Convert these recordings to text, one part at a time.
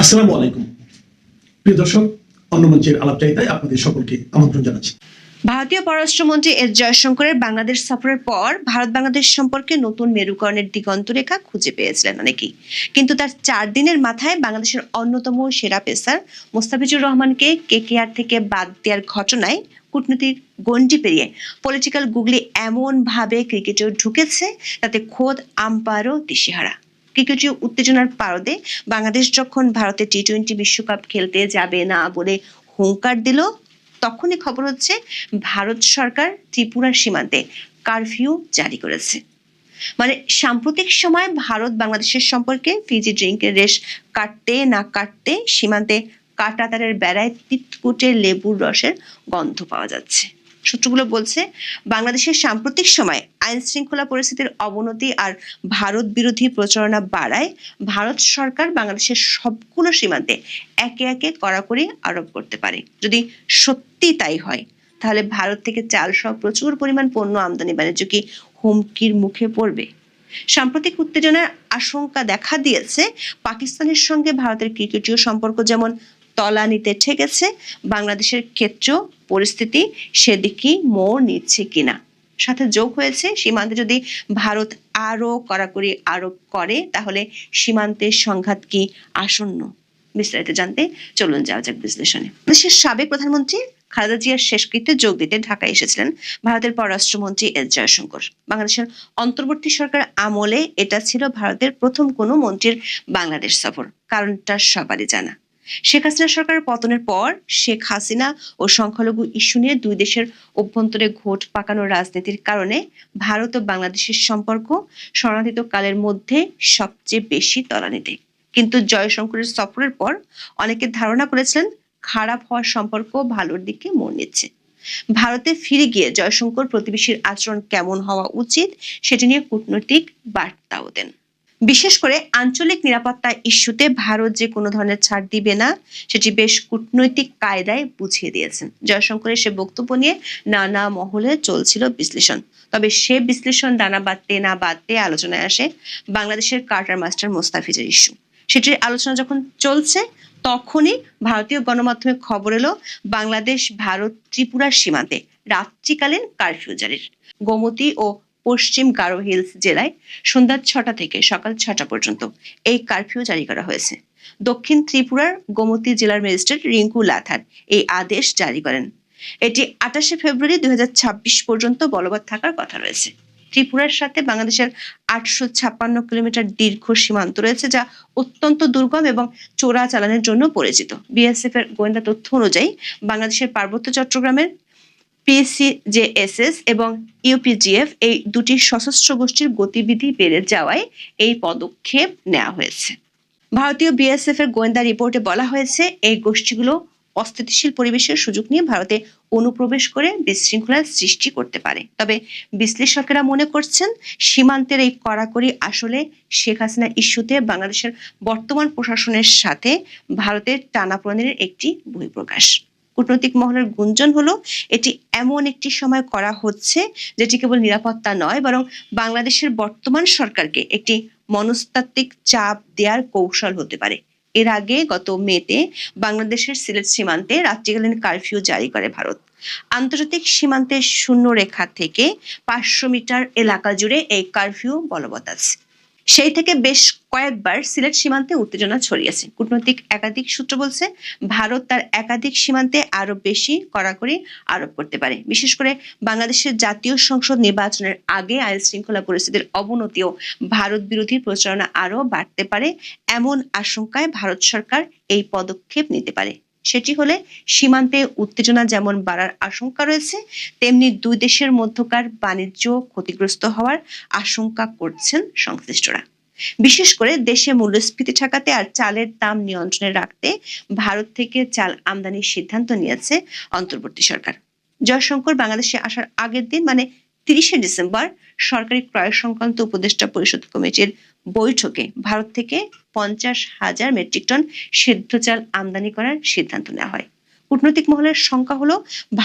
আসসালামু আলাইকুম প্রিয় দর্শক, অন্য মঞ্চের আলাপচারিতায় আপনাদের সকলকে আমন্ত্রণ জানাচ্ছি। ভারতীয় পররাষ্ট্রমন্ত্রী এস জয়শঙ্করের বাংলাদেশ সফরের পর ভারত বাংলাদেশ সম্পর্কে নতুন মেরুকরণের দিগন্তরেখা খুঁজে পেয়েছিলেন অনেকেই, কিন্তু তার 4 দিনের মাথায় বাংলাদেশের অন্যতম সেরা পেসার মোস্তাফিজুর রহমানকে কেকেআর থেকে বাদ দেওয়ার ঘটনায় কূটনীতির গণ্ডি পেরিয়ে পলিটিক্যাল গুগলি এমন ভাবে ক্রিকেটেও ঢুকেছে তাতে খোদ আম্পায়ারও দিশেহারা। ক্রিকেটীয় উত্তেজনার পারদে বাংলাদেশ যখন ভারতে টি-20 বিশ্বকাপ খেলতে যাবে না বলে হুঙ্কার দিল, তখনই খবর হচ্ছে ভারত সরকার ত্রিপুরার সীমান্তে কারফিউ জারি করেছে। মানে সাম্প্রতিক সময় ভারত বাংলাদেশের সম্পর্কে ফিজি ড্রিঙ্কের রেশ কাটতে না কাটতে সীমান্তে কাঁটাতারের বেড়ায় তিতকুটে লেবুর রসের গন্ধ পাওয়া যাচ্ছে। সূত্রগুলো বলছে, বাংলাদেশের সাম্প্রতিক সময় আইন শৃঙ্খলা পরিস্থিতির অবনতি আর ভারত বিরোধী প্রচারণা বাড়ায় ভারত সরকার বাংলাদেশের সবগুলো সীমান্তে একে একে কড়াকড়ি আরোপ করতে পারে। যদি সত্যি তাই হয়, তাহলে ভারত থেকে চাল সহ প্রচুর পরিমাণ পণ্য আমদানি বাণিজ্য কি হুমকির মুখে পড়বে? সাম্প্রতিক উত্তেজনার আশঙ্কা দেখা দিয়েছে পাকিস্তানের সঙ্গে ভারতের ক্রিকেটীয় সম্পর্ক যেমন তলানিতে ঠেকেছে, বাংলাদেশের ক্ষেত্রেও পরিস্থিতি সেদিকেই মোড় নিচ্ছে কিনা। সাথে যোগ হয়েছে, সীমান্তে যদি ভারত আরো কড়াকড়ি আরোপ করে তাহলে সীমান্তের সংঘাত কি আসন্ন? বিস্তারিত জানতে চলুন যাওয়া যাক বিশ্লেষণে। দেশের সাবেক প্রধানমন্ত্রী খালেদা জিয়ার শেষকৃত্যে যোগ দিতে ঢাকায় এসেছিলেন ভারতের পররাষ্ট্রমন্ত্রী এস জয়শঙ্কর। বাংলাদেশের অন্তর্বর্তী সরকার আমলে এটা ছিল ভারতের প্রথম কোনো মন্ত্রীর বাংলাদেশ সফর। কারণটা সবারই জানা, শেখ হাসিনা সরকারের পতনের পর শেখ হাসিনা ও সংখ্যালঘু ইস্যু নিয়ে দুই দেশের অভ্যন্তরে ঘোট পাকানোর রাজনীতির কারণে ভারত ও বাংলাদেশের সম্পর্ক শরণার্থিত কালের মধ্যে সবচেয়ে বেশি তলানিতে। কিন্তু জয়শঙ্করের সফরের পর অনেকে ধারণা করেছিলেন খারাপ হওয়ার সম্পর্ক ভালোর দিকে মোড় নিচ্ছে। ভারতে ফিরে গিয়ে জয়শঙ্কর প্রতিবেশীর আচরণ কেমন হওয়া উচিত সেটি নিয়ে কূটনৈতিক বার্তাও দেন। বিশেষ করে আঞ্চলিক নিরাপত্তা ইস্যুতে ভারত যে কোনো ধরনের ছাড় দিবে না সেটি বেশ কূটনৈতিক কায়দায় বুঝিয়ে দিয়েছেন জয়শঙ্করের। সে বক্তব্য নিয়ে নানা মহলে চলছিল বিশ্লেষণ, তবে সে বিশ্লেষণ ডানা বাঁধতে না বাঁধতে আলোচনায় আসে বাংলাদেশের কার্টার মাস্টার মোস্তাফিজের ইস্যু। সেটির আলোচনা যখন চলছে তখনই ভারতীয় গণমাধ্যমে খবর এলো বাংলাদেশ ভারত ত্রিপুরার সীমান্তে রাত্রিকালীন কারফিউ জারির। গোমতী ও পশ্চিম গারো হিলস জেলায় সন্ধ্যা 6টা থেকে সকাল 6টা পর্যন্ত এই কারফিউ জারি করা হয়েছে। দক্ষিণ ত্রিপুরার গোমতী জেলার ম্যাজিস্ট্রেট রিঙ্কু লাথার এই আদেশ জারি করেন। এটি 28 ফেব্রুয়ারি 2026 পর্যন্ত বলবৎ থাকার কথা রয়েছে। ত্রিপুরার সাথে বাংলাদেশের 856 কিলোমিটার দীর্ঘ সীমান্ত রয়েছে, যা অত্যন্ত দুর্গম এবং চোরাচালানের জন্য পরিচিত। বিএসএফ এর গোয়েন্দা তথ্য অনুযায়ী বাংলাদেশের পার্বত্য চট্টগ্রামের পিসিজেএসএস এবং ইউপিজিএফ এই দুটি সশস্ত্র গোষ্ঠীর গতিবিধি বেড়ে যাওয়ায় এই পদক্ষেপ নেওয়া হয়েছে। ভারতীয় বিএসএফ এর গোয়েন্দা রিপোর্টে বলা হয়েছে এই গোষ্ঠীগুলো অস্থিতিশীল পরিবেশের সুযোগ নিয়ে ভারতে অনুপ্রবেশ করে বিশৃঙ্খলার সৃষ্টি করতে পারে। তবে বিশ্লেষকেরা মনে করছেন সীমান্তের এই কড়াকড়ি আসলে শেখ হাসিনা ইস্যুতে বাংলাদেশের বর্তমান প্রশাসনের সাথে ভারতের টানাপোড়েনের একটি বহিঃপ্রকাশ। কূটনৈতিক মহলের গুঞ্জন হলো এটি এমন একটি সময় করা হচ্ছে যেটি কেবল নিরাপত্তা নয়, বরং বাংলাদেশের বর্তমান সরকারকে একটি মনস্তাত্ত্বিক চাপ দেওয়ার কৌশল হতে পারে। এর আগে গত মেতে বাংলাদেশের সিলেট সীমান্তে রাত্রিকালীন কারফিউ জারি করে ভারত। আন্তর্জাতিক সীমান্তের শূন্য রেখা থেকে 500 মিটার এলাকা জুড়ে এই কারফিউ বলবৎ আছে। সেই থেকে বেশ কয়েকবার সিলেট সীমান্তে উত্তেজনা ছড়িয়েছে। কূটনৈতিক একাধিক সূত্র বলছে ভারত তার একাধিক সীমান্তে আরো বেশি কড়াকড়ি আরোপ করতে পারে। বিশেষ করে বাংলাদেশের জাতীয় সংসদ নির্বাচনের আগে আইন শৃঙ্খলা পরিস্থিতির অবনতি ও ভারত বিরোধী প্রচারণা আরো বাড়তে পারে, এমন আশঙ্কায় ভারত সরকার এই পদক্ষেপ নিতে পারে। সেটি হলে সীমান্তে উত্তেজনা যেমন বাড়ার আশঙ্কা রয়েছে, তেমনি দুই দেশের মধ্যকার বাণিজ্য ক্ষতিগ্রস্ত হওয়ার আশঙ্কা করছেন সংশ্লিষ্টরা। বিশেষ করে দেশে মূল্যস্ফীতি ঠেকাতে আর চালের দাম নিয়ন্ত্রণে রাখতে ভারত থেকে চাল আমদানির সিদ্ধান্ত নিয়েছে অন্তর্বর্তী সরকার। জয়শঙ্কর বাংলাদেশে আসার আগের দিন মানে 30 ডিসেম্বর সরকারি ক্রয় সংক্রান্ত উপদেষ্টা পরিষদ কমিটির বৈঠকে ভারত থেকে 50,000 মেট্রিক টন সিদ্ধ চাল আমদানি করার সিদ্ধান্ত নেওয়া হয়। কূটনৈতিক মহলের শঙ্কা হলো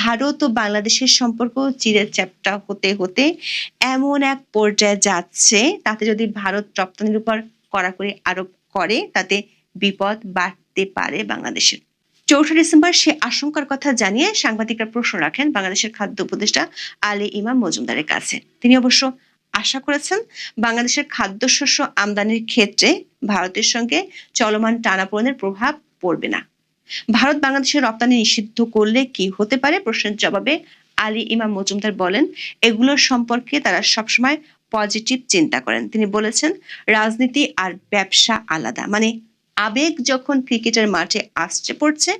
ভারত ও বাংলাদেশের সম্পর্ক চিরে চ্যাপ্টা হতে হতে এমন এক পর্যায়ে যাচ্ছে তাতে যদি ভারত রপ্তানির উপর কড়াকড়ি আরোপ করে তাতে বিপদ বাড়তে আসতে পারে বাংলাদেশের। ৪ঠা ডিসেম্বর সে আশঙ্কার কথা জানিয়ে সাংবাদিকরা প্রশ্ন রাখেন বাংলাদেশের খাদ্য উপদেষ্টা আলী ইমাম মজুমদারের কাছে। তিনি অবশ্য আশা করেছেন বাংলাদেশের খাদ্যশস্য আমদানির ক্ষেত্রে ভারতের সঙ্গে চলমান টানাপোড়েনের প্রভাব পড়বে না। ভারত বাংলাদেশের রপ্তানি নিষিদ্ধ করলে কি হতে পারে প্রশ্নের জবাবে আলী ইমাম মজুমদার বলেন, এগুলোর সম্পর্কে তারা সবসময় পজিটিভ চিন্তা করেন। তিনি বলেছেন, রাজনীতি আর ব্যবসা আলাদা। মানে আবেগ যখন ক্রিকেটের মাঠে আসছে পড়ছে,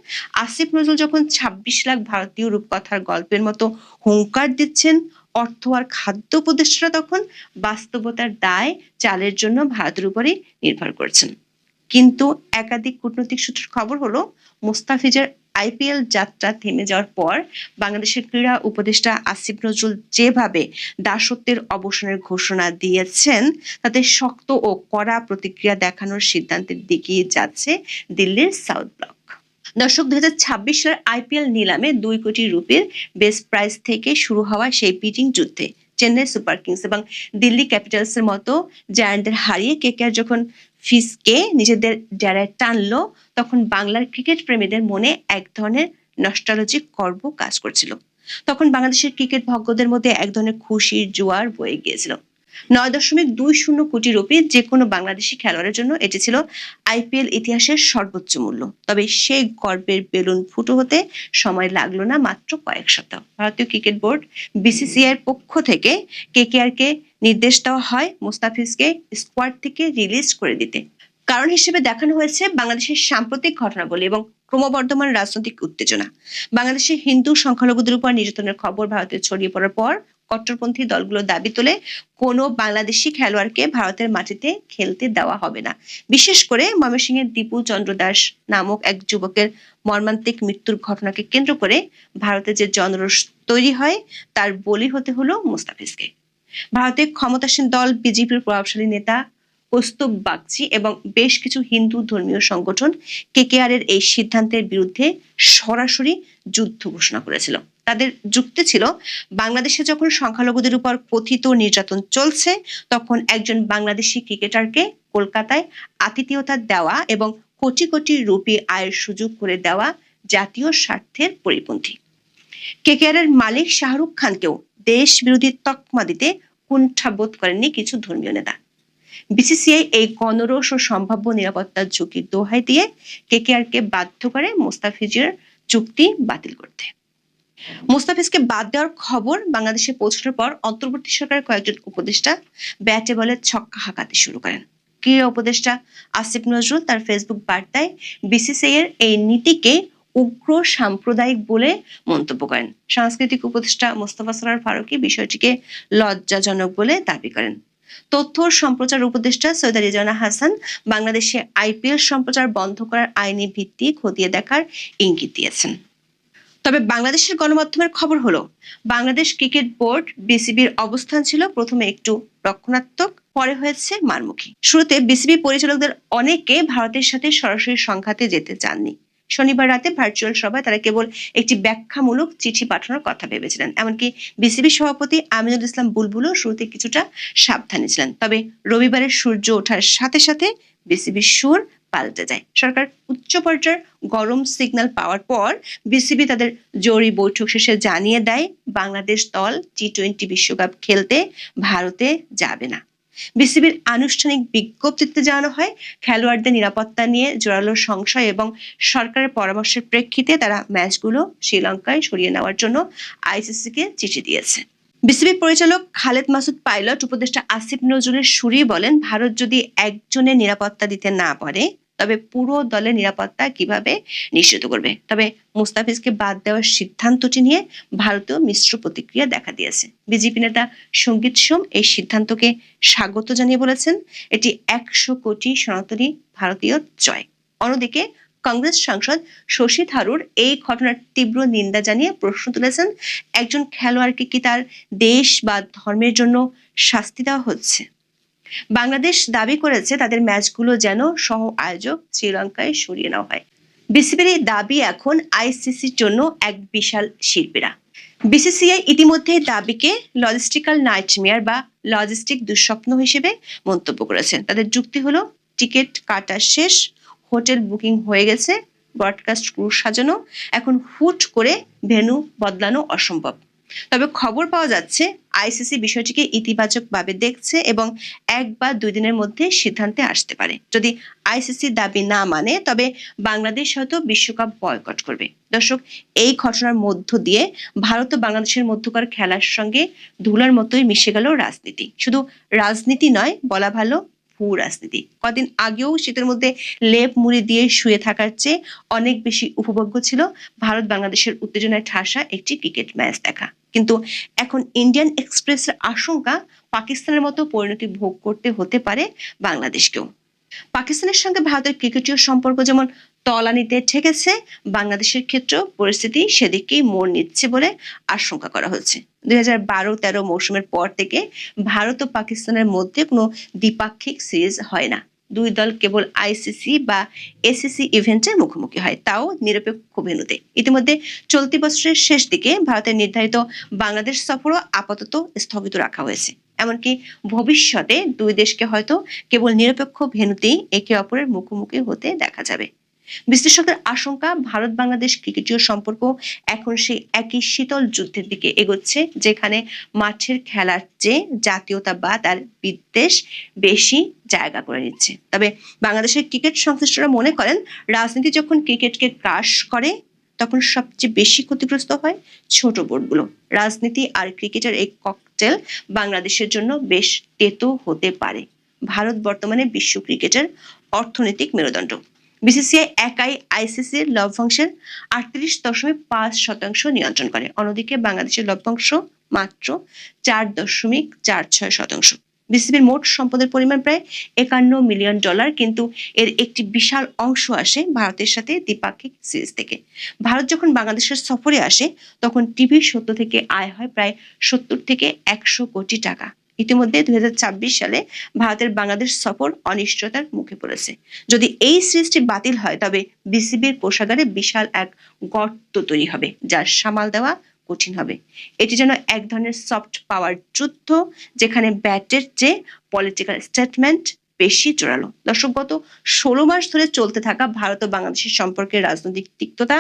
আসিফ নজরুল যখন ২৬ লাখ ভারতীয় রূপকথার গল্পের মতো হুঙ্কার দিচ্ছেন, অর্থ আর খাদ্য উপদেষ্টারা তখন বাস্তবতার দায় চালের জন্য ভারতের উপরই নির্ভর করছেন। কিন্তু একাধিক কূটনৈতিক সূত্রের খবর হলো, মুস্তাফিজের আইপিএল যাত্রা থেমে যাওয়ার পর বাংলাদেশের ক্রীড়া উপদেষ্টা আসিফ নজরুল যেভাবে দাসত্বের অবসানের ঘোষণা দিয়েছেন, তাতে শক্ত ও কড়া প্রতিক্রিয়া দেখানোর সিদ্ধান্তের দিকে যাচ্ছে দিল্লির সাউথ ব্লক। দর্শক, ২০২৬ সালের আইপিএল নিলামে ২ কোটি রুপির বেস্ট প্রাইস থেকে শুরু হওয়া সেই বিডিং যুদ্ধে চেন্নাই সুপার কিংস এবং দিল্লি ক্যাপিটালসের মতো জায়ান্টদের হারিয়ে কেকেআর যখন ফিসকে নিজেদের ডেরায় টানলো, তখন বাংলার ক্রিকেট প্রেমীদের মনে এক ধরনের নস্টালজিক গর্ব কাজ করছিল। তখন বাংলাদেশের ক্রিকেট ভক্তদের মধ্যে এক ধরনের খুশির জোয়ার বয়ে গিয়েছিল। ৯.২০ কোটি রুপি যে কোনো বাংলাদেশি খেলোয়াড়ের জন্য এটি ছিল আইপিএল ইতিহাসের সর্বোচ্চ মূল্য। তবে সেই গর্বের বেলুন ফুটো হতে সময় লাগলো না, মাত্র কয়েক সপ্তাহ। ভারতীয় ক্রিকেট বোর্ড বিসিসিআই এর পক্ষ থেকে কেকেআর কে নির্দেশ দেওয়া হয় মুস্তাফিজকে স্কোয়াড থেকে রিলিজ করে দিতে। কারণ হিসেবে দেখানো হয়েছে বাংলাদেশের সাম্প্রতিক ঘটনাবলী এবং ক্রমবর্ধমান রাজনৈতিক উত্তেজনা। বাংলাদেশে হিন্দু সংখ্যালঘুদের উপর নির্যাতনের খবর ভারতে ছড়িয়ে পড়ার পর কট্টরপন্থী দলগুলো দাবি তোলে, কোনো বাংলাদেশি খেলোয়াড়কে ভারতের মাটিতে খেলতে দেওয়া হবে না। বিশেষ করে ময়মনসিংহের দীপু চন্দ্র দাস নামক এক যুবকের মর্মান্তিক মৃত্যুর ঘটনাকে কেন্দ্র করে ভারতে যে জনরোষ তৈরি হয়, তার বলি হতে হলো মুস্তাফিজকে। ভারতের ক্ষমতাসীন দল বিজেপির প্রভাবশালী নেতা কৌস্তুভ বাগচি এবং বেশ কিছু হিন্দু ধর্মীয় সংগঠন কেকেআর এর এই সিদ্ধান্তের বিরুদ্ধে সরাসরি যুদ্ধ ঘোষণা করেছিল। তাদের যুক্তি ছিল, বাংলাদেশে যখন সংখ্যালঘুদের উপর কথিত নির্যাতন চলছে, তখন একজন বাংলাদেশি ক্রিকেটারকে কলকাতায় আতিথেয়তা দেওয়া এবং কোটি কোটি রুপি আয়ের সুযোগ করে দেওয়া জাতীয় স্বার্থের পরিপন্থী। কেকেআর এর মালিক শাহরুখ খানকেও দেশ বিরোধী তকমা দিতে কুণ্ঠাবোধ করেননি কিছু ধর্মীয় নেতা। বিসিসিআই এই গণরোষ ও সম্ভাব্য নিরাপত্তার ঝুঁকির দোহাই দিয়ে কেকেআর কে বাধ্য করে মুস্তাফিজের চুক্তি বাতিল করতে। মুস্তাফিজকে বাদ দেওয়ার খবর বাংলাদেশে পৌঁছানোর পর অন্তর্বর্তী সরকারের কয়েকজন উপদেষ্টা ব্যাটে বলে ছক্কা হাঁকাতে শুরু করেন। ক্রীড়া উপদেষ্টা আসিফ নজরুল তার ফেসবুক বার্তায় বিসিসিআই এর এই নীতিকে উগ্র সাম্প্রদায়িক বলে মন্তব্য করেন। সাংস্কৃতিক উপদেষ্টা মোস্তফা সরোয়ার ফারুকী বিষয়টিকে লজ্জাজনক বলে দাবি করেন। তথ্য সম্প্রচার উপদেষ্টা সৈয়দা রিজওয়ানা হাসান বাংলাদেশে আইপিএল সম্প্রচার বন্ধ করার আইনি ভিত্তি খতিয়ে দেখার ইঙ্গিত দিয়েছেন। তবে বাংলাদেশের গণমাধ্যমের খবর হলো, বাংলাদেশ ক্রিকেট বোর্ড বিসিবির অবস্থান ছিল প্রথমে একটু রক্ষণাত্মক, পরে হয়েছে মারমুখী। শুরুতে বিসিবি পরিচালকদের অনেকে ভারতের সাথে সরাসরি সংঘাতে যেতে চাননি। শনিবার রাতে ভার্চুয়াল সভায় তারা কেবল একটি ব্যাখ্যামূলক চিঠি পাঠানোর কথা ভেবেছিলেন। এমনকি বিসিবি সভাপতি আমিনুল ইসলাম বুলবুলও শুরুতে কিছুটা সাবধানী ছিলেন। তবে রবিবারের সূর্য ওঠার সাথে সাথে বিসিবির সুর পাল্টে যায়। সরকার উচ্চ পর্যায়ের গরম সিগন্যাল পাওয়ার পর বিসিবি তাদের জরুরি বৈঠক শেষে জানিয়ে দেয়, বাংলাদেশ দল টি-20 বিশ্বকাপ খেলতে ভারতে যাবে না। বিসিবির আনুষ্ঠানিক বিজ্ঞপ্তিতে জানানো হয়, খেলোয়াড়দের নিরাপত্তা নিয়ে জোরালো সংশয় এবং সরকারের পরামর্শের প্রেক্ষিতে তারা ম্যাচগুলো শ্রীলঙ্কায় সরিয়ে নেওয়ার জন্য আইসিসিকে চিঠি দিয়েছে। বিসিবি পরিচালক খালেদ মাসুদ পাইলট উপদেষ্টা আসিফ নজরুলের সুরেই বলেন, ভারত যদি একজনের নিরাপত্তা দিতে না পারে, তবে পুরো দলের নিরাপত্তা কিভাবে নিশ্চিত করবে? তবে মুস্তাফিজকে বাদ দেওয়ার সিদ্ধান্তটি নিয়ে ভারতীয় মিশ্র প্রতিক্রিয়া দেখা দিয়েছে। বিজেপি নেতা সঙ্গীত সোম এই সিদ্ধান্তকে স্বাগত জানিয়ে বলেছেন, এটি ১০০ কোটি সনাতনী ভারতীয় জয়। অন্যদিকে কংগ্রেস সাংসদ শশী থারুর এই ঘটনার তীব্র নিন্দা জানিয়ে প্রশ্ন তুলেছেন, একজন খেলোয়াড়কে কি তার দেশ বা ধর্মের জন্য শাস্তি দেওয়া হচ্ছে? বাংলাদেশ দাবি করেছে তাদের ম্যাচগুলো যেন সহ আয়োজক শ্রীলঙ্কায় সরিয়ে নেওয়া হয়। বিসিবির এই দাবি এখন আইসিসির জন্য এক বিশাল শিল্পীরা। বিসিসিআই ইতিমধ্যে দাবিকে লজিস্টিক্যাল নাইটমেয়ার বা লজিস্টিক দুঃস্বপ্ন হিসেবে মন্তব্য করেছেন। তাদের যুক্তি হলো, টিকিট কাটা শেষ হোটেল বুকিং হয়ে গেছে, ব্রডকাস্ট ক্রু সাজানো, এখন হুট করে ভেন্যু বদলানো অসম্ভব। তবে খবর পাওয়া যাচ্ছে আইসিসি বিষয়টিকে ইতিবাচকভাবে দেখছে এবং 1 বা 2 দিনের মধ্যে সিদ্ধান্তে আসতে পারে। যদি আইসিসি দাবি না মানে তবে বাংলাদেশ হয়তো বিশ্বকাপ বয়কট করবে। দর্শক, এই ঘটনার মধ্য দিয়ে ভারত ও বাংলাদেশের মধ্যকার খেলার সঙ্গে ধুলার মতোই মিশে গেল রাজনীতি। শুধু রাজনীতি নয়, বলা ভালো ভূ রাজনীতি। কদিন আগেও শীতের মধ্যে লেপ মুড়ি দিয়ে শুয়ে থাকার চেয়ে অনেক বেশি উপভোগ্য ছিল ভারত বাংলাদেশের উত্তেজনায় ঠাসা একটি ক্রিকেট ম্যাচ দেখা। কিন্তু এখন ইন্ডিয়ান এক্সপ্রেসের আশঙ্কা পাকিস্তানের মতো পরিণতি ভোগ করতে হতে পারে বাংলাদেশকেও। পাকিস্তানের সঙ্গে ভারতের ক্রিকেটীয় সম্পর্ক যেমন তলানিতে ঠেকেছে, বাংলাদেশের ক্ষেত্রেও পরিস্থিতি সেদিকেই মোড় নিচ্ছে বলে আশঙ্কা করা হচ্ছে। 2012-13 মৌসুমের পর থেকে ভারত ও পাকিস্তানের মধ্যে কোনো দ্বিপাক্ষিক সিরিজ হয় না। দুই দল কেবল আইসিসি বা এসিসি ইভেন্টের মুখোমুখি হয়, তাও নিরপেক্ষ ভেন্যুতে। ইতিমধ্যে চলতি বছরের শেষ দিকে ভারতের নির্ধারিত বাংলাদেশ সফরও আপাতত স্থগিত রাখা হয়েছে। এমনকি ভবিষ্যতে দুই দেশকে হয়তো কেবল নিরপেক্ষ ভেন্যুতেই একে অপরের মুখোমুখি হতে দেখা যাবে। বিশ্লেষকদের আশঙ্কা, ভারত বাংলাদেশ ক্রিকেটীয় সম্পর্ক এখন সেই একই শীতল যুদ্ধের দিকে এগোচ্ছে, যেখানে মাঠের খেলার চেয়ে জাতীয়তাবাদ আর বিদ্বেষ বেশি জায়গা করে নিচ্ছে। তবে বাংলাদেশের ক্রিকেট সংশ্লিষ্টরা মনে করেন, রাজনীতি যখন ক্রিকেটকে গ্রাস করে তখন সবচেয়ে বেশি ক্ষতিগ্রস্ত হয় ছোট বোর্ডগুলো। রাজনীতি আর ক্রিকেটের এই ককটেল বাংলাদেশের জন্য বেশ তেতো হতে পারে। ভারত বর্তমানে বিশ্ব ক্রিকেটের অর্থনৈতিক মেরুদণ্ড। বিসিসিআই একাই আইসিসির লভ্যাংশের 38.5% নিয়ন্ত্রণ করে। অন্যদিকে বাংলাদেশের লভ্যাংশ মাত্র 4.46%। বিসিবির মোট সম্পদের পরিমাণ প্রায় $51 মিলিয়ন, কিন্তু এর একটি বিশাল অংশ আসে ভারতের সাথে দ্বিপাক্ষিক সিরিজ থেকে। ভারত যখন বাংলাদেশের সফরে আসে তখন টিভি সত্য থেকে আয় হয় প্রায় 70 থেকে 100 কোটি টাকা। ইতিমধ্যে 2026 সালে ভারতের বাংলাদেশ সফর অনিশ্চয়তার মুখে পড়েছে। যদি এই সিরিজটি বাতিল হয় তবে বিসিবির কোষাগারে বিশাল এক গর্ত তৈরি হবে, যার সামাল দেওয়া কঠিন হবে। এটি যেন এক ধরনের সফট পাওয়ার যুদ্ধ, যেখানে ব্যাটের চেয়ে পলিটিক্যাল স্টেটমেন্ট বেশি জোরালো। দর্শক, গত 16 মাস ধরে চলতে থাকা ভারত ও বাংলাদেশের সম্পর্কের রাজনৈতিক তিক্ততা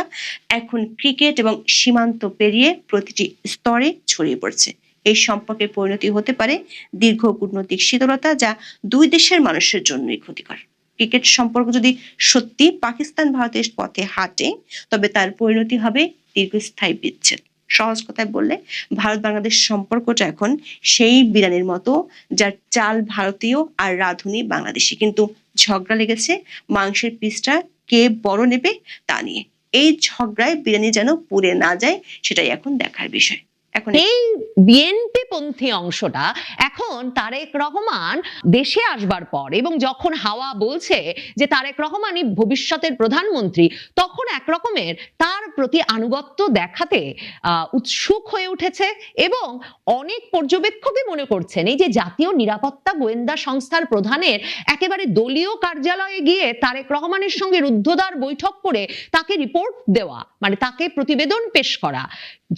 এখন ক্রিকেট এবং সীমান্ত পেরিয়ে প্রতিটি স্তরে ছড়িয়ে পড়ছে। এই সম্পর্কের পরিণতি হতে পারে দীর্ঘ কূটনৈতিক শীতলতা, যা দুই দেশের মানুষের জন্যই ক্ষতিকর। ক্রিকেট সম্পর্ক যদি সত্যি পাকিস্তান ভারতের পথে হাঁটে তবে তার পরিণতি হবে দীর্ঘস্থায়ী বিচ্ছেদ। সহজ কথায় বললে, ভারত বাংলাদেশ সম্পর্কটা এখন সেই বিরিয়ানির মতো, যার চাল ভারতীয় আর রাঁধুনি বাংলাদেশি, কিন্তু ঝগড়া লেগেছে মাংসের পিসটা কে বড় নেবে তা নিয়ে। এই ঝগড়ায় বিরিয়ানি যেন পুড়ে না যায়, সেটাই এখন দেখার বিষয়। এই বিএনপি পন্থী অংশটা এখন তারেক রহমান দেশে আসবার পর এবং যখন হাওয়া বলছে যে তারেক রহমানই ভবিষ্যতের প্রধানমন্ত্রী, তখন একরকমের তার প্রতি আনুগত্য দেখাতে উৎসুক হয়ে উঠেছে এবং অনেক পর্যবেক্ষকই মনে করছেন এই যে জাতীয় নিরাপত্তা গোয়েন্দা সংস্থার প্রধানের একেবারে দলীয় কার্যালয়ে গিয়ে তারেক রহমানের সঙ্গে রুদ্ধদ্বার বৈঠক করে তাকে রিপোর্ট দেওয়া, মানে তাকে প্রতিবেদন পেশ করা,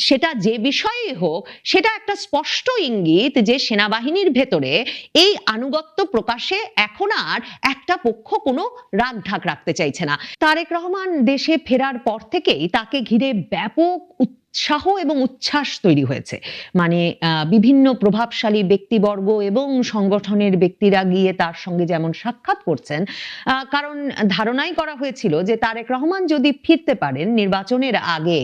সেটা যে বিষয়েই হোক, সেটা একটা স্পষ্ট ইঙ্গিত যে সেনাবাহিনীর ভেতরে এই আনুগত্য প্রকাশে এখন আর একটা পক্ষ কোনো রাগ ঢাক রাখতে চাইছে না। তারেক রহমান দেশে ফেরার পর থেকেই তাকে ঘিরে ব্যাপক উৎসাহ এবং উচ্ছ্বাস তৈরি হয়েছে। মানে বিভিন্ন প্রভাবশালী ব্যক্তিবর্গ এবং সংগঠনের ব্যক্তিরা গিয়ে তার সঙ্গে যেমন সাক্ষাৎ করছেন, কারণ ধারণাই করা হয়েছিল যে তারেক রহমান যদি ফিরতে পারেন নির্বাচনের আগে,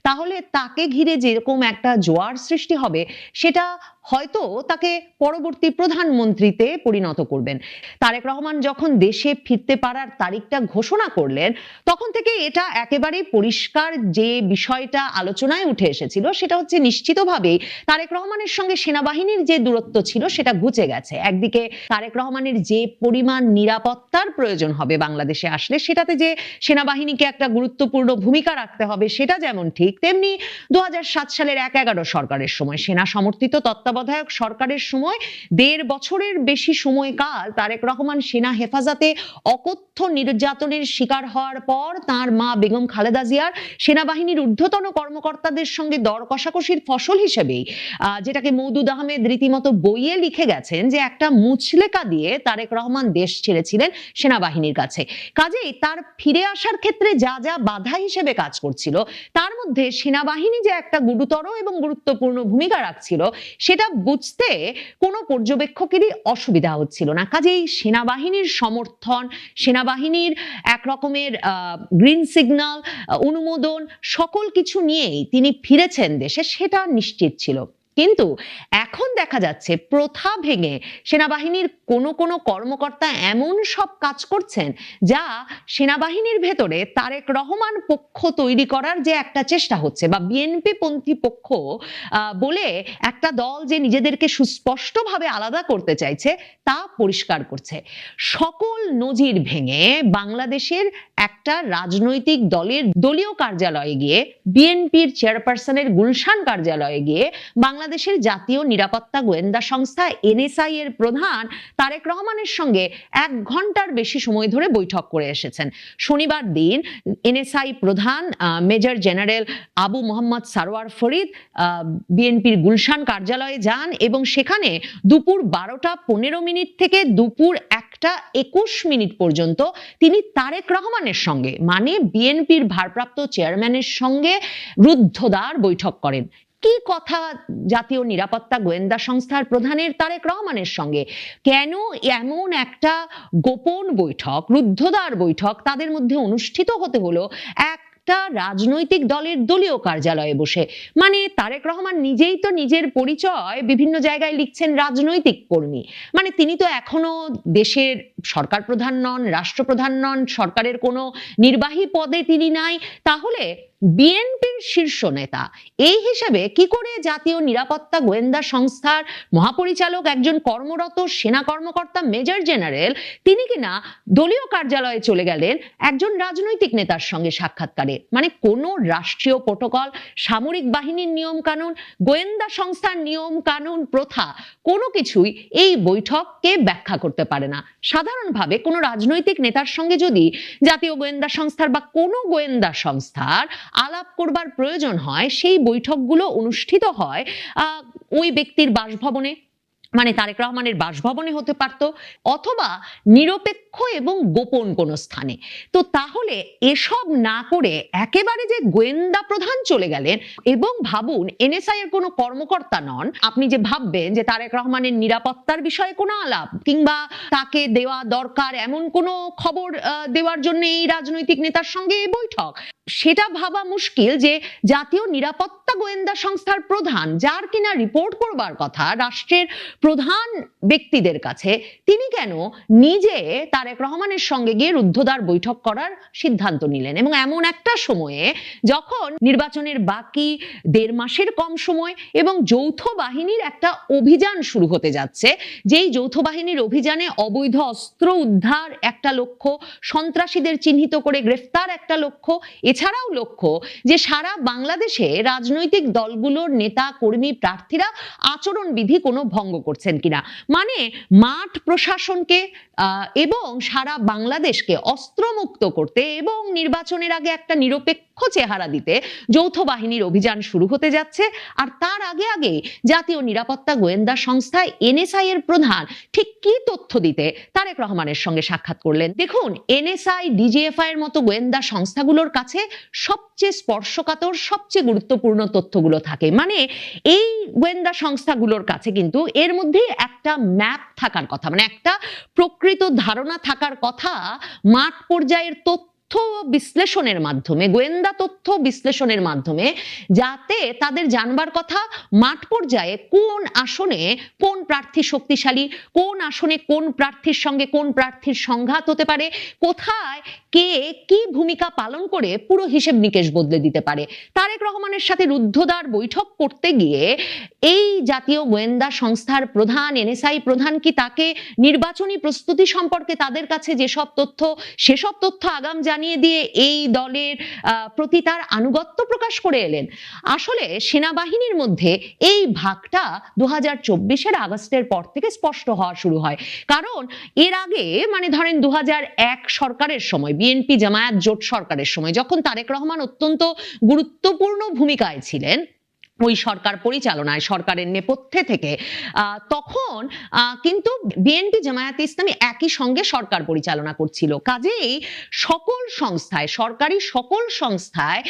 তাহলে তাকে ঘিরে যেরকম একটা জোয়ার সৃষ্টি হবে সেটা হয়তো তাকে পরবর্তী প্রধানমন্ত্রীতে পরিণত করবেন। তারেক রহমান যখন দেশে ফিরতে পারার তারিখটা ঘোষণা করলেন, তখন থেকে এটা একেবারেই পরিষ্কার যে বিষয়টা আলোচনায় উঠে এসেছিল সেটা হচ্ছে নিশ্চিতভাবেই তারেক রহমানের সঙ্গে সেনাবাহিনীর যে দূরত্ব ছিল সেটা ঘুচে গেছে। একদিকে তারেক রহমানের যে পরিমাণ নিরাপত্তার প্রয়োজন হবে বাংলাদেশে আসলে, সেটাতে যে সেনাবাহিনীকে একটা গুরুত্বপূর্ণ ভূমিকা রাখতে হবে সেটা যেমন ঠিক, তেমনি 2007 সালের 1-11 সরকারের সময় সেনা সমর্থিত তত্ত্বাবধায়ক সরকারের সময় 1.5 বছরের বেশি সময়কাল তারেক রহমান সেনা হেফাজতে অকথ্য নির্যাতনের শিকার হওয়ার পর তার মা বেগম খালেদা জিয়ার সেনাবাহিনীর ঊর্ধ্বতন কর্মকর্তা কর্মকর্তাদের সঙ্গে দর কষাকষির ফসল হিসেবেই যেটাকে মওদুদ আহমেদ রীতিমতো বইয়ে লিখে গেছেন যে একটা মুচলেকা দিয়ে তারেক রহমান দেশ ছেড়েছিলেন সেনাবাহিনীর কাছে। কাজেই তার ফিরে আসার ক্ষেত্রে যা যা বাধা হিসেবে কাজ করছিল তার মধ্যে সেনাবাহিনী যে একটা গুরুতর এবং গুরুত্বপূর্ণ ভূমিকা রাখছিল সেটা বুঝতে কোনো পর্যবেক্ষকেরই অসুবিধা হচ্ছিল না। কাজেই সেনাবাহিনীর সমর্থন, সেনাবাহিনীর এক রকমের গ্রিন সিগন্যাল, অনুমোদন সকল কিছু নিয়েই তিনি ফিরেছেন দেশে, সেটা নিশ্চিত ছিল। কিন্তু এখন দেখা যাচ্ছে প্রথা ভেঙে সেনাবাহিনীর কোনো কর্মকর্তা এমন সব কাজ করছেন যা সেনাবাহিনীর ভেতরে তারেক রহমান পক্ষ তৈরি করার যে একটা চেষ্টা হচ্ছে, বা বিএনপি পন্থী পক্ষ বলে একটা দল যে নিজেদেরকে সুস্পষ্টভাবে আলাদা করতে চাইছে তা পরিষ্কার করছে। সকল নজির ভেঙে বাংলাদেশের একটা রাজনৈতিক দলের দলীয় কার্যালয়ে গিয়ে, বিএনপির চেয়ারপারসনের গুলশান কার্যালয়ে গিয়ে বাংলাদেশের জাতীয় নিরাপত্তা গোয়েন্দা সংস্থা এনএসআই এর প্রধান তারেক রহমানের সঙ্গে 1 ঘন্টার বেশি সময় ধরে বৈঠক করে এসেছেন। শনিবার দিন এনএসআই প্রধান মেজর জেনারেল আবু মোহাম্মদ সারোয়ার ফরিদ বিএনপির গুলশান কার্যালয়ে যান এবং সেখানে দুপুর 12টা 15 মিনিট থেকে দুপুর 1টা 21 মিনিট পর্যন্ত তিনি তারেক রহমানের সঙ্গে, মানে বিএনপির ভারপ্রাপ্ত চেয়ারম্যানের সঙ্গে রুদ্ধদ্বার বৈঠক করেন। কি কথা জাতীয় নিরাপত্তা গোয়েন্দা সংস্থার প্রধানের তারেক রহমানের সঙ্গে? কেন এমন একটা গোপন বৈঠক, রুদ্ধদ্বার বৈঠক তাদের মধ্যে অনুষ্ঠিত হতে হলো একটা রাজনৈতিক দলের দলীয় কার্যালয়ে বসে? মানে তারেক রহমান নিজেই তো নিজের পরিচয় বিভিন্ন জায়গায় লিখছেন রাজনৈতিক কর্মী, মানে তিনি তো এখনো দেশের সরকার প্রধান নন, রাষ্ট্রপ্রধান নন, সরকারের কোনো নির্বাহী পদে তিনি নাই। তাহলে বিএনপির শীর্ষ নেতা এই হিসেবে কি করে জাতীয় নিরাপত্তা গোয়েন্দা সংস্থার মহাপরিচালক, একজন কর্মরত সেনা কর্মকর্তা মেজর জেনারেল, তিনি কিনা দলীয় কার্যালয়ে চলে গেলেন একজন রাজনৈতিক নেতার সঙ্গে সাক্ষাৎকারে? মানে কোনো রাষ্ট্রীয় প্রটোকল, সামরিক বাহিনীর নিয়ম কানুন, গোয়েন্দা সংস্থার নিয়ম কানুন, প্রথা কোনো কিছুই এই বৈঠককে ব্যাখ্যা করতে পারে না। সাধারণভাবে কোনো রাজনৈতিক নেতার সঙ্গে যদি জাতীয় গোয়েন্দা সংস্থার বা কোনো গোয়েন্দা সংস্থার আলাপ করবার প্রয়োজন হয়, সেই বৈঠকগুলো অনুষ্ঠিত হয় ওই ব্যক্তির বাসভবনে, মানে তারেক রহমানের বাসভবনে হতে পারত, অথবা নিরপেক্ষ এবং গোপন কোনো স্থানে। তো তাহলে এসব না করে একেবারে যে গোয়েন্দা প্রধান চলে গেলেন, এবং ভাবুন এনএসআই এর কোনো কর্মকর্তা নন, আপনি যে ভাববেন যে তারেক রহমানের নিরাপত্তার বিষয়ে কোনো আলাপ কিংবা তাকে দেওয়া দরকার এমন কোনো খবর দেওয়ার জন্য এই রাজনৈতিক নেতার সঙ্গে এই বৈঠক, সেটা ভাবা মুশকিল যে জাতীয় নিরাপত্তা গোয়েন্দা সংস্থার প্রধান, যার কিনা রিপোর্ট করবার কথা রাষ্ট্রের প্রধান ব্যক্তিদের কাছে, তিনি কেন নিজে তারেক রহমানের সঙ্গে গিয়ে রুদ্ধদ্বার বৈঠক করার সিদ্ধান্ত নিলেন? এবং এমন একটা সময়ে যখন নির্বাচনের বাকি 1.5 মাসের কম সময় এবং যৌথ বাহিনীর একটা অভিযান শুরু হতে যাচ্ছে, যেই যৌথ বাহিনীর অভিযানে অবৈধ অস্ত্র উদ্ধার একটা লক্ষ্য, সন্ত্রাসীদের চিহ্নিত করে গ্রেফতার একটা লক্ষ্য, এছাড়াও লক্ষ্য যে সারা বাংলাদেশে রাজনৈতিক দলগুলোর নেতা কর্মী প্রার্থীরা আচরণবিধি কোনো ভঙ্গ করছেন কিনা, মানে মাঠ প্রশাসনকে এবং সারা বাংলাদেশকে অস্ত্রমুক্ত করতে এবং নির্বাচনের আগে একটা নিরপেক্ষ চেহারা দিতে যৌথ বাহিনীর অভিযান শুরু হতে যাচ্ছে। আর তার আগে আগে জাতীয় নিরাপত্তা গোয়েন্দা সংস্থা এনএসআই এর প্রধান ঠিক কি তথ্য দিতে তারেক রহমানের সঙ্গে সাক্ষাৎ করলেন? দেখুন, এনএসআই, ডিজিএফআই এর মতো গোয়েন্দা সংস্থাগুলোর কাছে সবচেয়ে স্পর্শকাতর, সবচেয়ে গুরুত্বপূর্ণ তথ্যগুলো থাকে। মানে এই গোয়েন্দা সংস্থাগুলোর কাছে কিন্তু এর মধ্যে একটা ম্যাপ থাকার কথা, মানে একটা প্রকৃত ধারণা থাকার কথা মাঠ পর্যায়ের তথ্য বিশ্লেষণের মাধ্যমে, গোয়েন্দা তথ্য বিশ্লেষণের মাধ্যমে, যাতে তাদের জানবার কথা মাঠ পর্যায়ে কোন আসনে কোন প্রার্থী শক্তিশালী, কোন আসনে কোন প্রার্থীর সঙ্গে কোন প্রার্থীর সংঘাত হতে পারে, কোথায় কে কি ভূমিকা পালন করে পুরো হিসেব নিকেশ বদলে দিতে পারে। তারেক রহমানের সাথে রুদ্ধদ্বার বৈঠক করতে গিয়ে এই জাতীয় গোয়েন্দা সংস্থার প্রধান, এনএসআই প্রধান কি তাকে নির্বাচনী প্রস্তুতি সম্পর্কে তাদের কাছে যেসব তথ্য, সেসব তথ্য আগাম জানিয়ে দিয়ে এই দলের প্রতি তার আনুগত্য প্রকাশ করে এলেন? আসলে সেনাবাহিনীর মধ্যে এই ভাগটা 2024 আগস্টের পর থেকে স্পষ্ট হওয়া শুরু হয়। কারণ এর আগে, মানে ধরেন 2001 সরকারের সময় বিএনপি জামায়াত জোট সরকারের সময়, যখন তারেক রহমান অত্যন্ত গুরুত্বপূর্ণ ভূমিকায় ছিলেন ওই সরকার পরিচালনায়, সরকারের নেপথ্যে থেকে, তখন কিন্তু বিএনপি জামায়াতে ইসলামী একই সঙ্গে সরকার পরিচালনা করছিল। কাজেই সকল সংস্থায়, সরকারি সকল সংস্থায়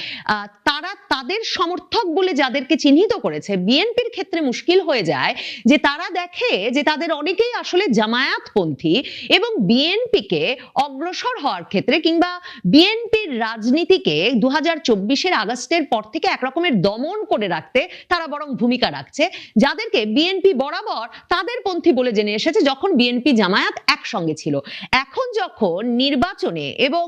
তারা তাদের সমর্থক বলে যাদেরকে চিহ্নিত করেছে, বিএনপির ক্ষেত্রে মুশকিল হয়ে যায় যে তারা দেখে যে তাদের অনেকেই আসলে জামায়াতপন্থী এবং বিএনপিকে অগ্রসর হওয়ার ক্ষেত্রে কিংবা বিএনপির রাজনীতিকে 2024-এর আগস্টের পর থেকে একরকমের দমন করে রাখতে তারা বরং ভূমিকা রাখছে, যাদেরকে বিএনপি বরাবর তাদের পন্থী বলে জেনে এসেছে যখন বিএনপি জামায়াত একসঙ্গে ছিল। এখন যখন নির্বাচনে এবং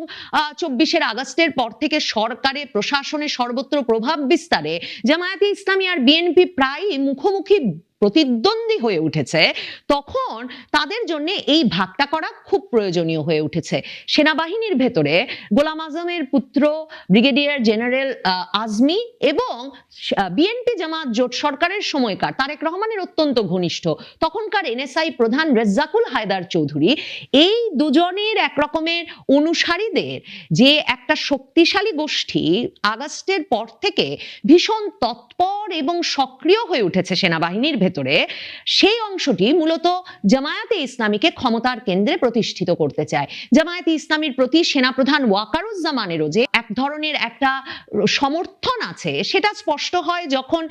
24-এর আগস্টের পর থেকে সরকারে প্রশাসনে সর্বত্র প্রভাব বিস্তারে জামায়াতে ইসলামী আর বিএনপি প্রায় মুখোমুখি প্রতিদ্বন্দ্বী হয়ে উঠেছে, তখন তাদের জন্য এই ভাগটা করা খুব প্রয়োজনীয় হয়ে উঠেছে। সেনাবাহিনীর ভেতরে গোলাম আজমের পুত্র ব্রিগেডিয়ার জেনারেল আজমি এবং বিএনপি জামাত জোট সরকারের সময়কার তারেক রহমানের অত্যন্ত ঘনিষ্ঠ তখনকার এনএসআই প্রধান রেজ্জাকুল হায়দার চৌধুরী, এই দুজনের একরকমের অনুসারীদের যে একটা শক্তিশালী গোষ্ঠী আগস্টের পর থেকে ভীষণ তৎপর এবং সক্রিয় হয়ে উঠেছে সেনাবাহিনীর ভেতরে, সেই অংশটি মূলত জামায়াতে ইসলামীকে ক্ষমতার কেন্দ্রে প্রতিষ্ঠিত করতে চায়। জামায়াতে ইসলামীর প্রতি সেনাপ্রধান ওয়াকারুজ্জামানেরও যে এক ধরনের একটা সমর্থন আছে সেটা স্পষ্ট হয় যখন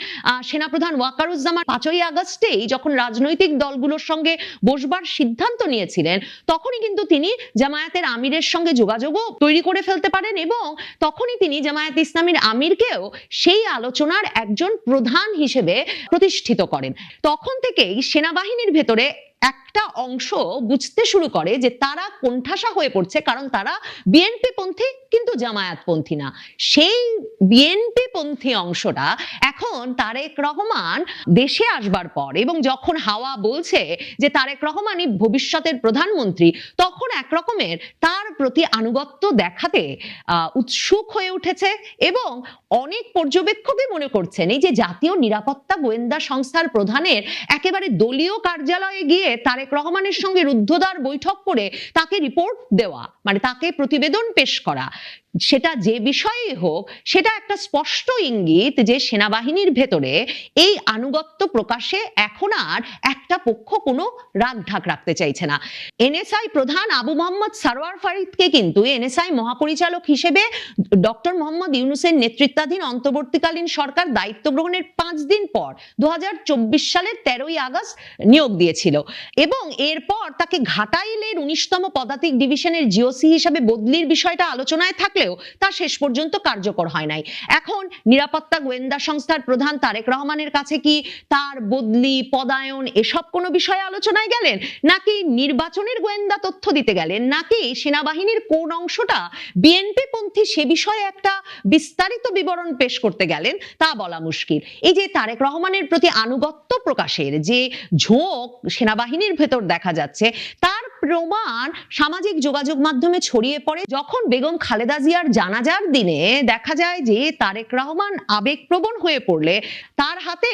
সেনাপ্রধান ওয়াকারুজ্জামান 5ই আগস্টেই যখন রাজনৈতিক দলগুলোর সঙ্গে বসবার সিদ্ধান্ত নিয়েছিলেন, তখনই কিন্তু তিনি জামায়াতের আমিরের সঙ্গে যোগাযোগও তৈরি করে ফেলতে পারেন এবং তখনই তিনি জামায়াতে ইসলামীর আমিরকেও সেই আলোচনার একজন প্রধান হিসেবে প্রতিষ্ঠিত করেন। তখন থেকেই সেনাবাহিনীর ভেতরে একটা অংশ বুঝতে শুরু করে যে তারা কোণঠাসা হয়ে পড়ছে, কারণ তারা বিএনপি পন্থী কিন্তু জামায়াত পন্থী না। সেই বিএনপি পন্থী অংশটা এখন তারেক রহমান দেশে আসবার পর এবং যখন হাওয়া বলছে যে তারেক রহমানই ভবিষ্যতের প্রধানমন্ত্রী, তখন একরকমের তার প্রতি আনুগত্য দেখাতে উৎসুক হয়ে উঠেছে এবং অনেক পর্যবেক্ষকই মনে করছেন এই যে জাতীয় নিরাপত্তা গোয়েন্দা সংস্থার প্রধানের একেবারে দলীয় কার্যালয়ে গিয়ে তারেক রহমানের সঙ্গে রুদ্ধদ্বার বৈঠক করে তাকে রিপোর্ট দেওয়া, মানে তাকে প্রতিবেদন পেশ করা, সেটা যে বিষয়েই হোক, সেটা একটা স্পষ্ট ইঙ্গিত যে সেনাবাহিনীর ভেতরে এই আনুগত্য প্রকাশে এখন আর একটা পক্ষ কোনো রাগ ঢাক রাখতে চাইছে না। এনএসআই প্রধান আবু মোহাম্মদ সারোয়ার ফারিদকে কিন্তু এনএসআই মহাপরিচালক হিসেবে ডক্টর মোহাম্মদ ইউনূসের নেতৃত্বাধীন অন্তর্বর্তীকালীন সরকার দায়িত্ব গ্রহণের 5 দিন পর 2024 সালের 13ই আগস্ট নিয়োগ দিয়েছিল এবং এরপর তাকে ঘাটাইলের 19তম পদাতিক ডিভিশনের জিওসি হিসেবে বদলির বিষয়টা আলোচনায় থাকলে তা শেষ পর্যন্ত কার্যকর হয় নাই। এখন নিরাপত্তা গোয়েন্দা সংস্থার প্রধান তারেক রহমানের কাছে কি তার বদলি, পদায়ন এসব কোনো বিষয়ে আলোচনায় গেলেন, নাকি নির্বাচনের গোয়েন্দা তথ্য দিতে গেলেন, নাকি সেনাবাহিনীর কোন অংশটা বিএনপি পন্থী সে বিষয়ে একটা বিস্তারিত বিবরণ পেশ করতে গেলেন তা বলা মুশকিল। এই যে তারেক রহমানের প্রতি আনুগত্য প্রকাশের যে ঝোঁক সেনাবাহিনীর ভেতর দেখা যাচ্ছে, তার প্রমাণ সামাজিক যোগাযোগ মাধ্যমে ছড়িয়ে পড়ে যখন বেগম খালেদা জিয়ার জানাজার দিনে দেখা যায় যে তারেক রহমান আবেগপ্রবণ হয়ে পড়লে তার হাতে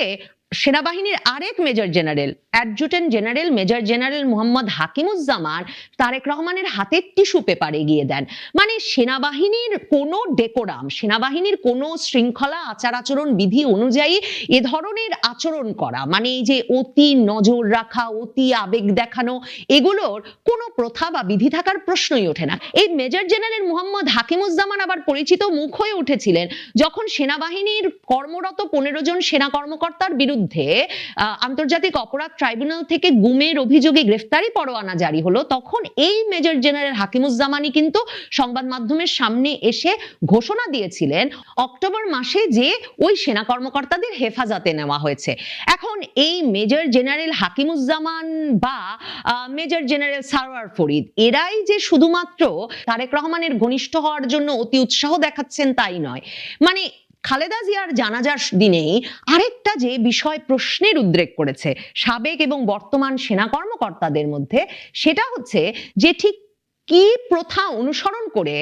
সেনাবাহিনীর আরেক major general, adjutant general major general Mohammad Hakimuzzaman Tarek রহমানের হাতে টিস্যু পেপার এগিয়ে দেন। মানে সেনাবাহিনীর কোনো ডেকোরাম, সেনাবাহিনীর কোনো শৃঙ্খলা আচার আচরণ বিধি অনুযায়ী এ ধরনের আচরণ করা, মানে এই যে অতি নজর রাখা, অতি আবেগ দেখানো, এগুলোর কোনো প্রথা বা বিধি থাকার প্রশ্নই ওঠে না। এই মেজর জেনারেল মোহাম্মদ হাকিমুজ্জামান আবার পরিচিত মুখ হয়ে উঠেছিলেন যখন সেনাবাহিনীর কর্মরত 15 জন সেনা কর্মকর্তার বিরুদ্ধে আন্তর্জাতিক অপরাধ ট্রাইব্যুনাল থেকে গুমের অভিযোগে গ্রেফতারি পরোয়ানা জারি হলো। তখন এই মেজর জেনারেল হাকিমুজ্জামানই কিন্তু সংবাদ মাধ্যমের সামনে এসে ঘোষণা দিয়েছিলেন অক্টোবর মাসে যে ওই সেনা কর্মকর্তাদের হেফাজতে নেওয়া হয়েছে। এখন এই মেজর জেনারেল হাকিমুজ্জামান বা মেজর জেনারেল সারোয়ার ফরিদ এরাই যে শুধুমাত্র তারেক রহমানের ঘনিষ্ঠ হওয়ার জন্য অতি উৎসাহ দেখাচ্ছেন তাই নয়, মানে খালেদা জিয়ার জানাজার দিনেই আরেকটা যে বিষয় প্রশ্নের উদ্রেক করেছে সাবেক এবং বর্তমান সেনা কর্মকর্তাদের মধ্যে, সেটা হচ্ছে যে ঠিক কি প্রথা অনুসরণ করে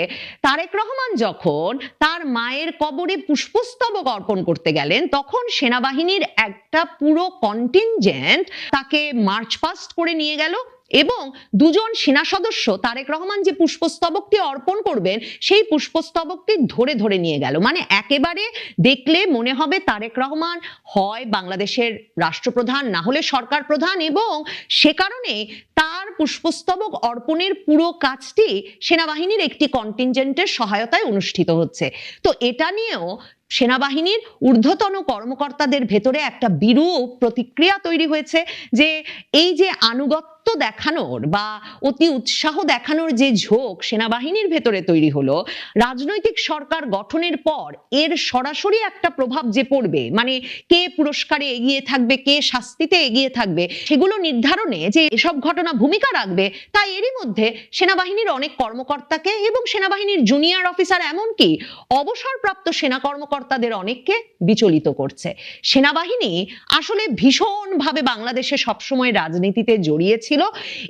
তারেক রহমান যখন তার মায়ের কবরে পুষ্পস্তবক অর্পণ করতে গেলেন, তখন সেনাবাহিনীর একটা পুরো কন্টিনজেন্ট তাকে মার্চ পাস্ট করে নিয়ে গেল এবং দুজন সেনা সদস্য তারেক রহমান যে পুষ্পস্তবকটি অর্পণ করবেন সেই পুষ্পস্তবকটি ধরে ধরে নিয়ে গেল। মানে একেবারে দেখলে মনে হবে তারেক রহমান হয় বাংলাদেশের রাষ্ট্রপ্রধান, না হলে সরকার প্রধান, এবং সে কারণে তার পুষ্পস্তবক অর্পণের পুরো কাজটি সেনাবাহিনীর একটি কন্টিনজেন্টের সহায়তায় অনুষ্ঠিত হচ্ছে। তো এটা নিয়েও সেনাবাহিনীর ঊর্ধ্বতন কর্মকর্তাদের ভেতরে একটা বিরূপ প্রতিক্রিয়া তৈরি হয়েছে যে এই যে আনুগত্য দেখানোর বা অতি উৎসাহ দেখানোর যে ঝোঁক সেনাবাহিনীর ভেতরে তৈরি হলো, রাজনৈতিক সরকার গঠনের পর এর সরাসরি একটা প্রভাব যে পড়বে, মানে কে পুরস্কারে এগিয়ে থাকবে, কে শাস্তিতে এগিয়ে থাকবে, সেগুলো নির্ধারণে যে এসব ঘটনা ভূমিকা রাখবে, তাই এরই মধ্যে সেনাবাহিনীর অনেক কর্মকর্তাকে এবং সেনাবাহিনীর জুনিয়র অফিসার, এমনকি অবসরপ্রাপ্ত সেনা কর্মকর্তাদের অনেককে বিচলিত করছে। সেনাবাহিনী আসলে ভীষণভাবে বাংলাদেশে সবসময় রাজনীতিতে জড়িয়ে ছিল।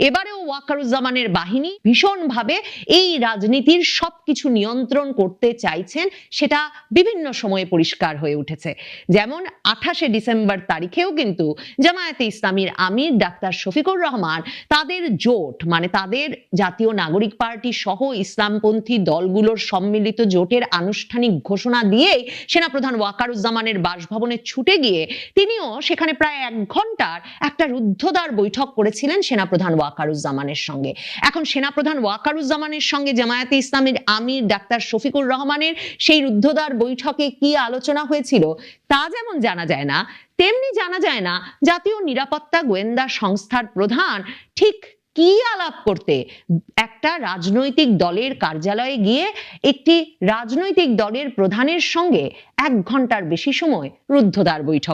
এবারেও ওয়াকারুজ্জামানের বাহিনী ভীষণভাবে এই রাজনীতির সবকিছু নিয়ন্ত্রণ করতে চাইছেন, সেটা বিভিন্ন সময়ে পরিষ্কার হয়ে উঠেছে। যেমন 28শে ডিসেম্বর তারিখেও কিন্তু জামায়াতে ইসলামীর আমির ডাক্তার শফিকুর রহমান তাদের জোট, মানে তাদের জাতীয় নাগরিক পার্টি সহ ইসলামপন্থী দলগুলোর সম্মিলিত জোটের আনুষ্ঠানিক ঘোষণা দিয়েই সেনাপ্রধান ওয়াকারুজ্জামানের বাসভবনে ছুটে গিয়ে তিনিও সেখানে প্রায় 1 ঘন্টার একটা রুদ্ধদ্বার বৈঠক করেছিলেন সেনাপ্রধান ওয়াকারুজ্জামানের সঙ্গে। এখন সেনাপ্রধান ওয়াকারুজ্জামানের সঙ্গে জামায়াতে ইসলামীর আমির ডাক্তার শফিকুর রহমানের সেই রুদ্ধদ্বার বৈঠকে কি আলোচনা হয়েছিল তা যেমন জানা যায় না, তেমনি জানা যায় না জাতীয় নিরাপত্তা গোয়েন্দা সংস্থার প্রধান ঠিক কি আলাপ করতে একটা রাজনৈতিক দলের কার্যালয়ে গিয়ে একটি রাজনৈতিক দলের প্রধানের সঙ্গে 1 ঘন্টার বেশি সময় রুদ্ধদ্বার বৈঠক